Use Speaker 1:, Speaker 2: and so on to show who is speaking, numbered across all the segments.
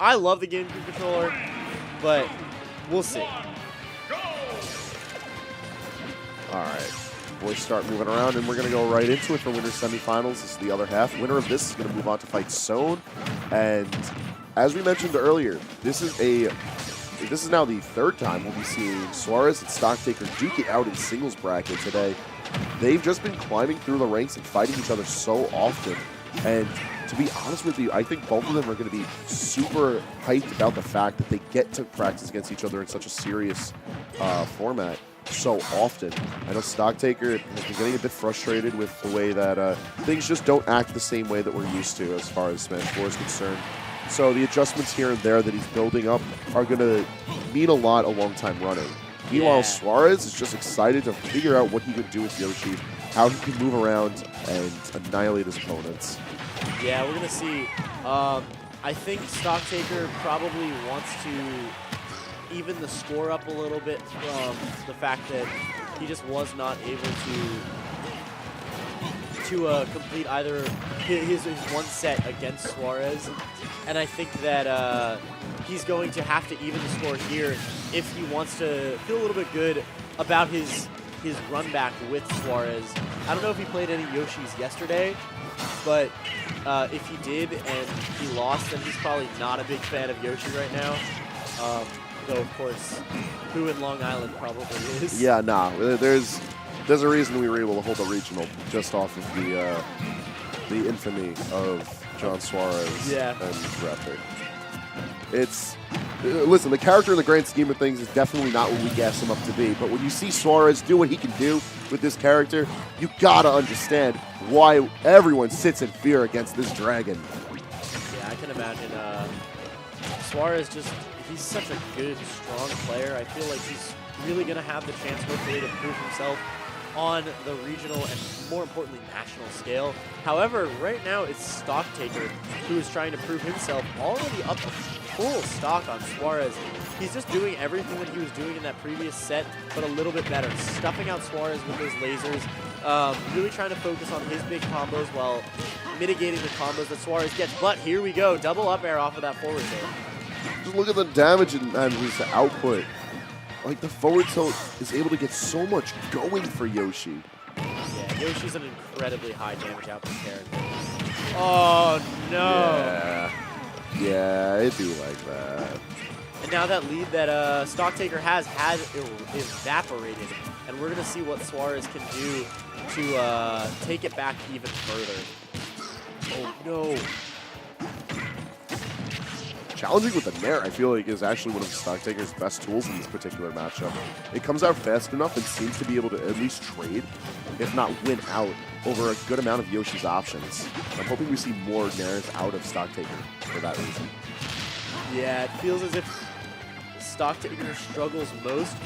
Speaker 1: I love the GameCube controller, but we'll see.
Speaker 2: All right. Boys start moving around, and we're going to go right into it for winner semifinals. This is the other half. Winner of this is going to move on to fight Sohn. And as we mentioned earlier, this is now the third time we'll be seeing Suarez and StockTaker duke it out in singles bracket today. They've just been climbing through the ranks and fighting each other so often. And to be honest with you, I think both of them are going to be super hyped about the fact that they get to practice against each other in such a serious format so often. I know StockTaker has been getting a bit frustrated with the way that things just don't act the same way that we're used to as far as Smash 4 is concerned. So the adjustments here and there that he's building up are going to mean a lot a long time running. Meanwhile, Suarez is just excited to figure out what he could do with Yoshi, how he can move around and annihilate his opponents.
Speaker 1: Yeah, we're going to see. I think StockTaker probably wants to even the score up a little bit from the fact that he just was not able to complete either his one set against Suarez. And I think that he's going to have to even the score here if he wants to feel a little bit good about his run back with Suarez. I don't know if he played any Yoshis yesterday, but if he did and he lost, then he's probably not a big fan of Yoshi right now. Though, of course, who in Long Island probably is.
Speaker 2: Yeah, nah. There's a reason we were able to hold a regional just off of the infamy of John Suarez and Raptor. Listen, the character in the grand scheme of things is definitely not what we gas him up to be, but when you see Suarez do what he can do with this character, you gotta understand why everyone sits in fear against this dragon.
Speaker 1: Yeah, I can imagine Suarez he's such a good, strong player. I feel like he's really going to have the chance, hopefully, to prove himself on the regional and, more importantly, national scale. However, right now, it's StockTaker who is trying to prove himself, already up to full stock on Suarez. He's just doing everything that he was doing in that previous set, but a little bit better. Stuffing out Suarez with those lasers, really trying to focus on his big combos while mitigating the combos that Suarez gets. But here we go, double up air off of that forward tilt.
Speaker 2: Just look at the damage and his output. Like, the forward tilt is able to get so much going for Yoshi.
Speaker 1: Yeah, Yoshi's an incredibly high damage output character. Oh, no.
Speaker 2: Yeah, it'd be like that.
Speaker 1: And now that lead that StockTaker has evaporated. And we're going to see what Suarez can do to take it back even further. Oh, no.
Speaker 2: Challenging with the Nair, I feel like, is actually one of StockTaker's best tools in this particular matchup. It comes out fast enough and seems to be able to at least trade, if not win out, over a good amount of Yoshi's options. I'm hoping we see more Nairs out of StockTaker for that reason.
Speaker 1: Yeah, it feels as if StockTaker struggles most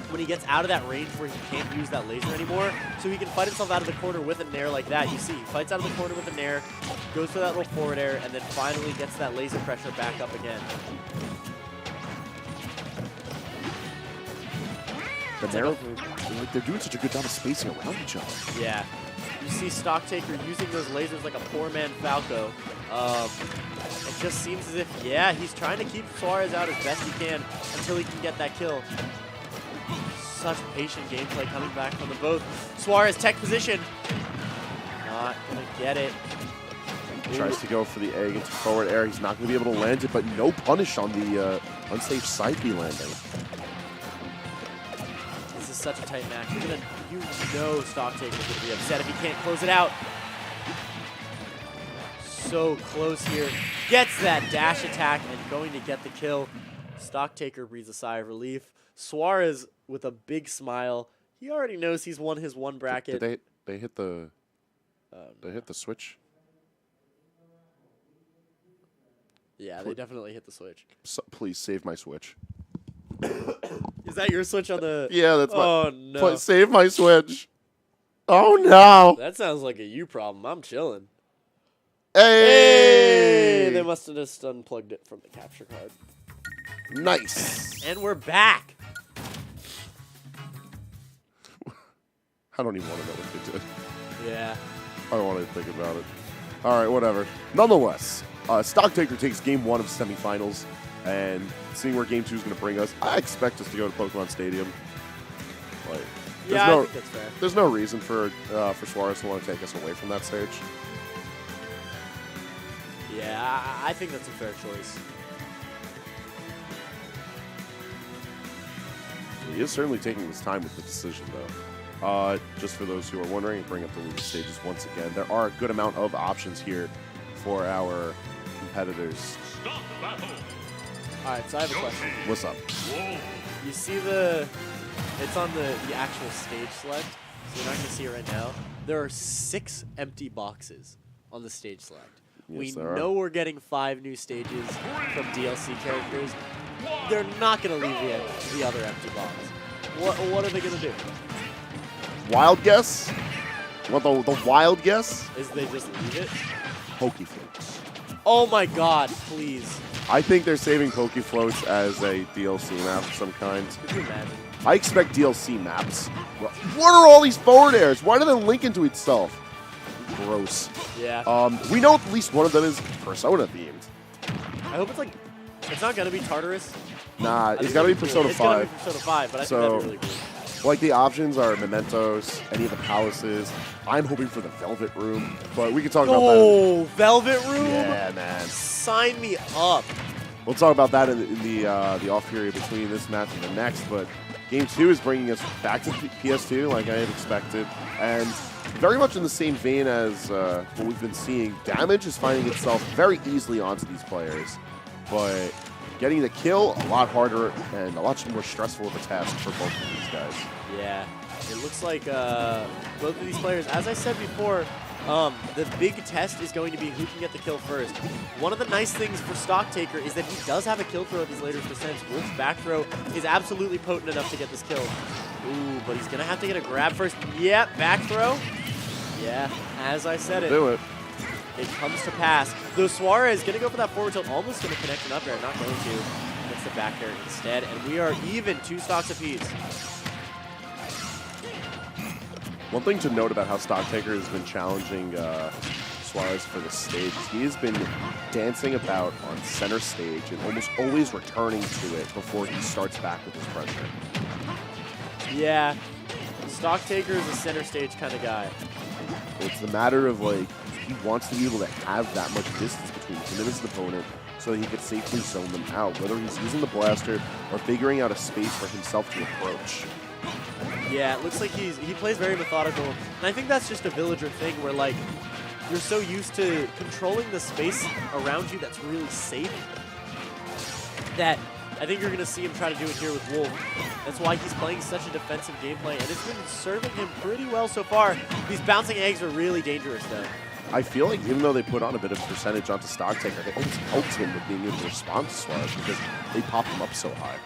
Speaker 1: when he gets out of that range where he can't use that laser anymore, so he can fight himself out of the corner with a Nair like that. You see, he fights out of the corner with a Nair, goes for that little forward air, and then finally gets that laser pressure back up again.
Speaker 2: The Nair, they're doing such a good job of spacing around each other.
Speaker 1: Yeah. You see StockTaker using those lasers like a poor man Falco. It just seems as if, yeah, he's trying to keep Suarez out as best he can until he can get that kill. Such patient gameplay coming back from the both. Suarez tech position. Not gonna get it.
Speaker 2: Tries to go for the egg into forward air. He's not gonna be able to land it, but no punish on the unsafe side B landing.
Speaker 1: This is such a tight match. You know StockTaker's gonna be upset if he can't close it out. So close here. Gets that dash attack and going to get the kill. StockTaker breathes a sigh of relief. Suarez with a big smile. He already knows he's won his one bracket.
Speaker 2: Did they hit the switch?
Speaker 1: Yeah, they definitely hit the switch.
Speaker 2: So, please save my switch.
Speaker 1: Is that your switch on the...
Speaker 2: Yeah, that's
Speaker 1: Oh, no.
Speaker 2: Please save my switch. Oh, no.
Speaker 1: That sounds like a you problem. I'm chilling.
Speaker 2: Hey!
Speaker 1: They must have just unplugged it from the capture card.
Speaker 2: Nice.
Speaker 1: And we're back.
Speaker 2: I don't even want to know what they did.
Speaker 1: Yeah.
Speaker 2: I don't want to think about it. All right, whatever. Nonetheless, StockTaker takes game 1 of semifinals, and seeing where game 2 is going to bring us, I expect us to go to Pokemon Stadium. Like,
Speaker 1: Yeah, I think that's fair.
Speaker 2: There's no reason for Suarez to want to take us away from that stage.
Speaker 1: Yeah, I think that's a fair choice.
Speaker 2: He is certainly taking his time with the decision, though. Just for those who are wondering, bring up the league stages once again. There are a good amount of options here for our competitors.
Speaker 1: All right, so I have a question.
Speaker 2: What's up?
Speaker 1: You see it's on the actual stage select, so you're not going to see it right now. There are 6 empty boxes on the stage select.
Speaker 2: Yes,
Speaker 1: we know we're getting 5 new stages from DLC characters. They're not going to leave the other empty box. What are they going to do?
Speaker 2: Wild guess? What the wild guess?
Speaker 1: Is they just leave it?
Speaker 2: Pokefloats.
Speaker 1: Oh my god, please.
Speaker 2: I think they're saving Pokefloats as a DLC map of some kind.
Speaker 1: Could you imagine?
Speaker 2: I expect DLC maps. What are all these forward airs? Why do they link into itself? Gross.
Speaker 1: Yeah.
Speaker 2: We know at least one of them is Persona themed.
Speaker 1: I hope it's not going to be Tartarus.
Speaker 2: Nah, it's got to be Persona 5.
Speaker 1: It's going to be Persona 5, but I think that'd be really cool.
Speaker 2: Like, the options are Mementos, any of the palaces. I'm hoping for the Velvet Room, but we can talk about that.
Speaker 1: Oh, Velvet Room?
Speaker 2: Yeah, man.
Speaker 1: Sign me up.
Speaker 2: We'll talk about that in the off period between this match and the next, but Game 2 is bringing us back to PS2 like I had expected, and very much in the same vein as what we've been seeing. Damage is finding itself very easily onto these players, but getting the kill a lot harder and a lot more stressful of a task for both of these guys.
Speaker 1: Yeah, it looks like both of these players, as I said before, the big test is going to be who can get the kill first. One of the nice things for StockTaker is that he does have a kill throw at these later percents. Wolf's back throw is absolutely potent enough to get this kill. Ooh, but he's going to have to get a grab first. Yep, back throw. Yeah, as I said it.
Speaker 2: Do it.
Speaker 1: It comes to pass. Though Suarez is going to go for that forward tilt, almost going to connect an up air, not going to. Gets the back air instead, and we are even 2 stocks apiece.
Speaker 2: One thing to note about how StockTaker has been challenging Suarez for the stage is he has been dancing about on center stage and almost always returning to it before he starts back with his pressure.
Speaker 1: Yeah, StockTaker is a center stage kind of guy.
Speaker 2: It's the matter of, like, he wants to be able to have that much distance between him and his opponent so that he can safely zone them out, whether he's using the blaster or figuring out a space for himself to approach.
Speaker 1: Yeah, it looks like he plays very methodical, and I think that's just a villager thing where, like, you're so used to controlling the space around you that's really safe that I think you're going to see him try to do it here with Wolf. That's why he's playing such a defensive gameplay, and it's been serving him pretty well so far. These bouncing eggs are really dangerous, though.
Speaker 2: I feel like even though they put on a bit of percentage onto StockTaker, it almost helps him with being able to respond to Suarez because they pop him up so high.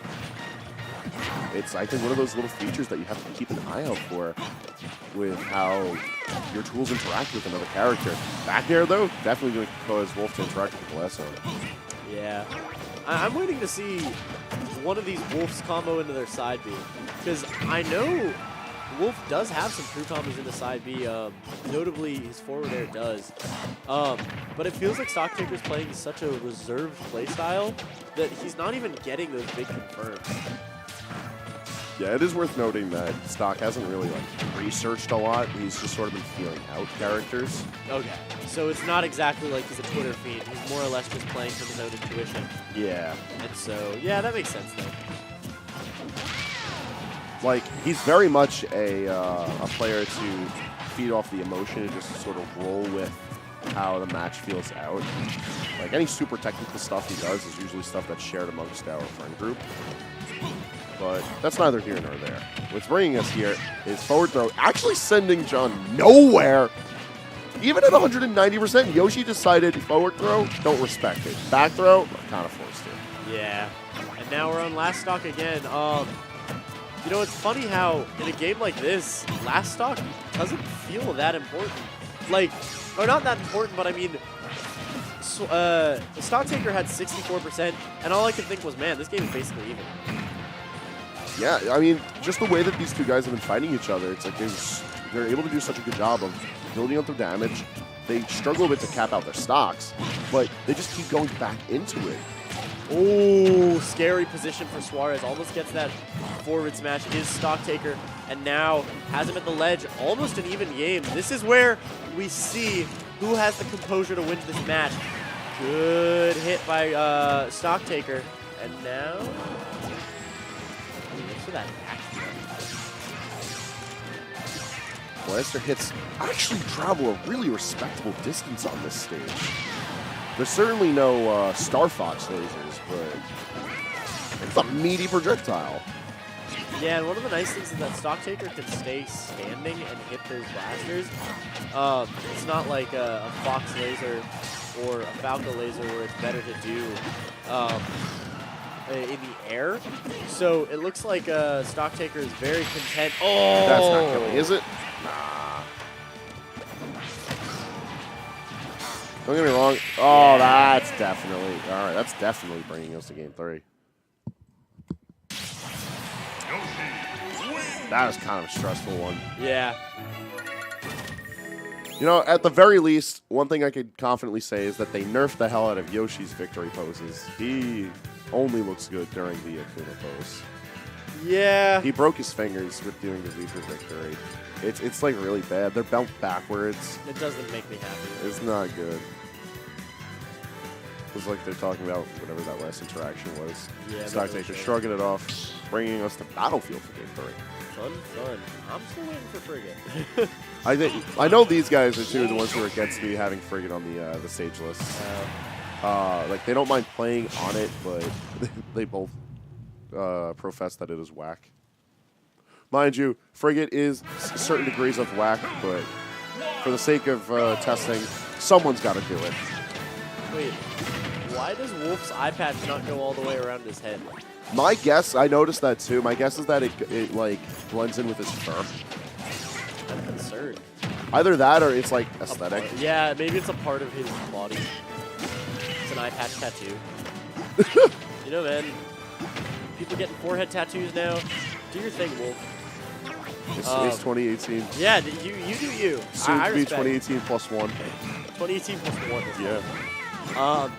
Speaker 2: It's, I think, one of those little features that you have to keep an eye out for with how your tools interact with another character. Back air, though, definitely going to cause Wolf to interact with the glass zone.
Speaker 1: Yeah. I'm waiting to see one of these Wolves combo into their side B, because I know Wolf does have some true combos into side B, notably his forward air does. But it feels like StockTaker's playing such a reserved playstyle that he's not even getting those big confirms.
Speaker 2: Yeah, it is worth noting that Stock hasn't really, like, researched a lot. He's just sort of been feeling out characters.
Speaker 1: Okay, so it's not exactly like he's a Twitter fiend. He's more or less just playing from his own intuition.
Speaker 2: Yeah.
Speaker 1: And so, yeah, that makes sense, though.
Speaker 2: Like, he's very much a player to feed off the emotion and just sort of roll with how the match feels out. Like, any super technical stuff he does is usually stuff that's shared amongst our friend group. But that's neither here nor there. What's bringing us here is forward throw, actually sending John nowhere. Even at 190%, Yoshi decided forward throw, don't respect it. Back throw, kind of forced it.
Speaker 1: Yeah. And now we're on last stock again. You know, it's funny how in a game like this, last stock doesn't feel that important. Like, or not that important, but I mean, StockTaker had 64%, and all I could think was, man, this game is basically even.
Speaker 2: Yeah, I mean, just the way that these two guys have been fighting each other, it's like they're able to do such a good job of building up their damage, they struggle a bit to cap out their stocks, but they just keep going back into it.
Speaker 1: Oh, scary position for Suarez. Almost gets that forward smash. Is StockTaker, and now has him at the ledge. Almost an even game. This is where we see who has the composure to win this match. Good hit by StockTaker, and now looks for that back.
Speaker 2: Blaster hits actually travel a really respectable distance on this stage. There's certainly no Star Fox lasers, but it's a meaty projectile.
Speaker 1: Yeah, and one of the nice things is that StockTaker can stay standing and hit those blasters. It's not like a Fox laser or a Falco laser where it's better to do in the air. So it looks like StockTaker is very content. Oh!
Speaker 2: That's not killing, is it? Nah. Don't get me wrong. Oh,
Speaker 1: Yeah.
Speaker 2: that's definitely, all right, that's definitely bringing us to game 3. That was kind of a stressful one.
Speaker 1: Yeah.
Speaker 2: You know, at the very least, one thing I could confidently say is that they nerfed the hell out of Yoshi's victory poses. He only looks good during the Akuma pose.
Speaker 1: Yeah.
Speaker 2: He broke his fingers with doing the Viper victory. It's like really bad. They're bent backwards.
Speaker 1: It doesn't make me happy.
Speaker 2: It's not good. It's like they're talking about whatever that last interaction was.
Speaker 1: Yeah.
Speaker 2: StockTaker shrugging it off, bringing us to Battlefield for game 3.
Speaker 1: Fun. I'm still waiting for Frigate.
Speaker 2: I know these guys are two of the ones who are against me having Frigate on the stage list. Like they don't mind playing on it, but they both profess that it is whack. Mind you, Frigate is certain degrees of whack, but for the sake of testing, someone's got to do it.
Speaker 1: Wait, why does Wolf's eye patch not go all the way around his head?
Speaker 2: My guess, I noticed that too. My guess is that it like blends in with his fur.
Speaker 1: I'm concerned.
Speaker 2: Either that or it's like aesthetic.
Speaker 1: Yeah, maybe it's a part of his body. It's an eye patch tattoo. You know, man, people getting forehead tattoos now. Do your thing, Wolf.
Speaker 2: It's 2018.
Speaker 1: Yeah, you do you.
Speaker 2: Soon
Speaker 1: I
Speaker 2: to be
Speaker 1: respect.
Speaker 2: 2018 plus 1.
Speaker 1: 2018 plus 1.
Speaker 2: Yeah.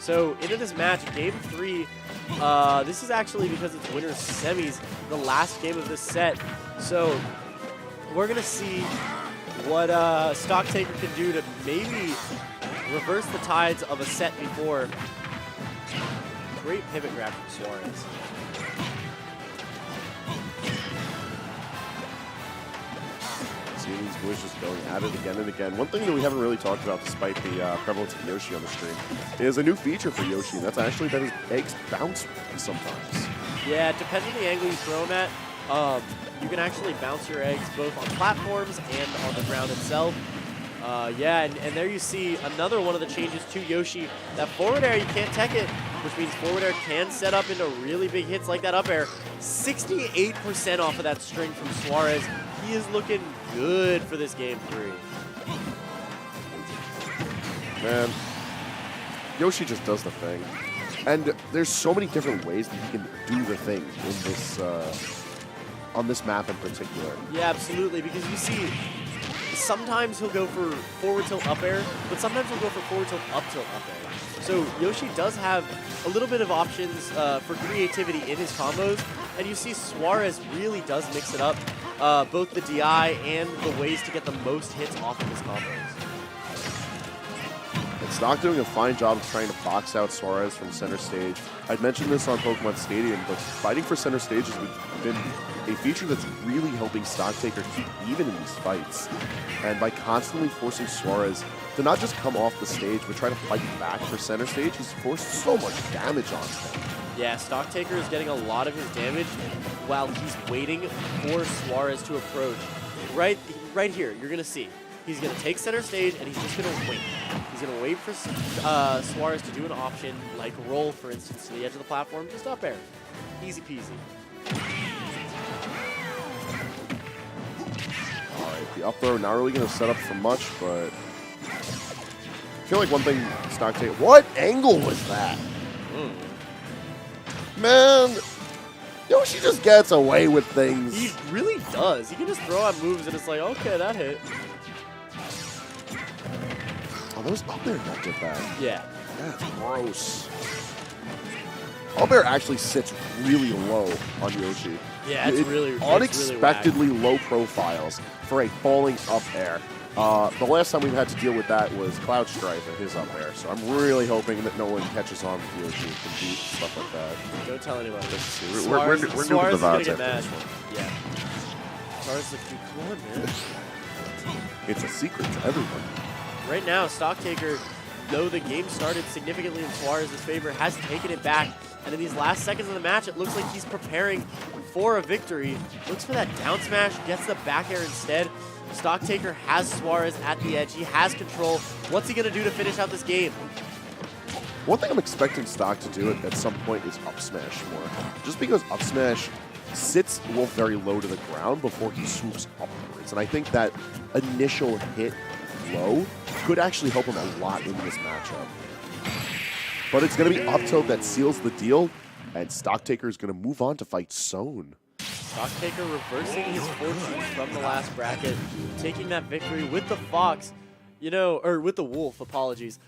Speaker 1: So into this match, game 3. This is actually because it's winners semis, the last game of this set. So we're gonna see what StockTaker can do to maybe reverse the tides of a set before. Great pivot grab from Suarez.
Speaker 2: These boys just going at it again and again. One thing that we haven't really talked about, despite the prevalence of Yoshi on the stream, is a new feature for Yoshi, and that's actually that his eggs bounce sometimes.
Speaker 1: Yeah, depending on the angle you throw them at, you can actually bounce your eggs both on platforms and on the ground itself. Yeah, and there you see another one of the changes to Yoshi. That forward air, you can't tech it, which means forward air can set up into really big hits like that up air. 68% off of that string from Suarez. He is looking good for this game 3.
Speaker 2: Man, Yoshi just does the thing. And there's so many different ways that he can do the thing in this, on this map in particular.
Speaker 1: Yeah, absolutely, because you see, sometimes he'll go for forward tilt up air, but sometimes he'll go for forward tilt up air. So Yoshi does have a little bit of options for creativity in his combos, and you see Suarez really does mix it up, both the DI and the ways to get the most hits off of his combos.
Speaker 2: And Stock doing a fine job of trying to box out Suarez from center stage. I'd mentioned this on Pokemon Stadium, but fighting for center stage has been a feature that's really helping StockTaker keep even in these fights. And by constantly forcing Suarez to not just come off the stage, but try to fight back for center stage, he's forced so much damage on him.
Speaker 1: Yeah, StockTaker is getting a lot of his damage while he's waiting for Suarez to approach. Right here, you're going to see. He's going to take center stage, and he's just going to wait. He's going to wait for Suarez to do an option, like roll, for instance, to the edge of the platform, just up air. Easy peasy.
Speaker 2: All right, the up throw not really going to set up for much, but I feel like one thing StockTaker... What angle was that? Man, Yoshi just gets away with things.
Speaker 1: He really does. He can just throw out moves, and it's like, okay, that hit.
Speaker 2: those up air that did that?
Speaker 1: Yeah.
Speaker 2: That's gross. Up air actually sits really low on Yoshi.
Speaker 1: Yeah, it's really
Speaker 2: unexpectedly low profiles for a falling up air. The last time we've had to deal with that was Cloud Strife and his up air, so I'm really hoping that no one catches on with Yoshi and can beat stuff like that.
Speaker 1: Don't tell anyone.
Speaker 2: We're new to the VODs after
Speaker 1: mad.
Speaker 2: this one.
Speaker 1: Yeah. Suarez is like, dude, come on, man.
Speaker 2: It's a secret to everyone.
Speaker 1: Right now, StockTaker, though the game started significantly in Suarez's favor, has taken it back. And in these last seconds of the match, it looks like he's preparing for a victory. Looks for that down smash, gets the back air instead. StockTaker has Suarez at the edge. He has control. What's he going to do to finish out this game?
Speaker 2: One thing I'm expecting Stock to do at some point is up smash more. Just because up smash sits Wolf very low to the ground before he swoops upwards. And I think that initial hit low could actually help him a lot in this matchup. But it's going to be up tilt that seals the deal, and StockTaker is going to move on to fight Sohn.
Speaker 1: StockTaker reversing his fortunes from the last bracket, taking that victory with the Fox, you know, or with the Wolf, apologies.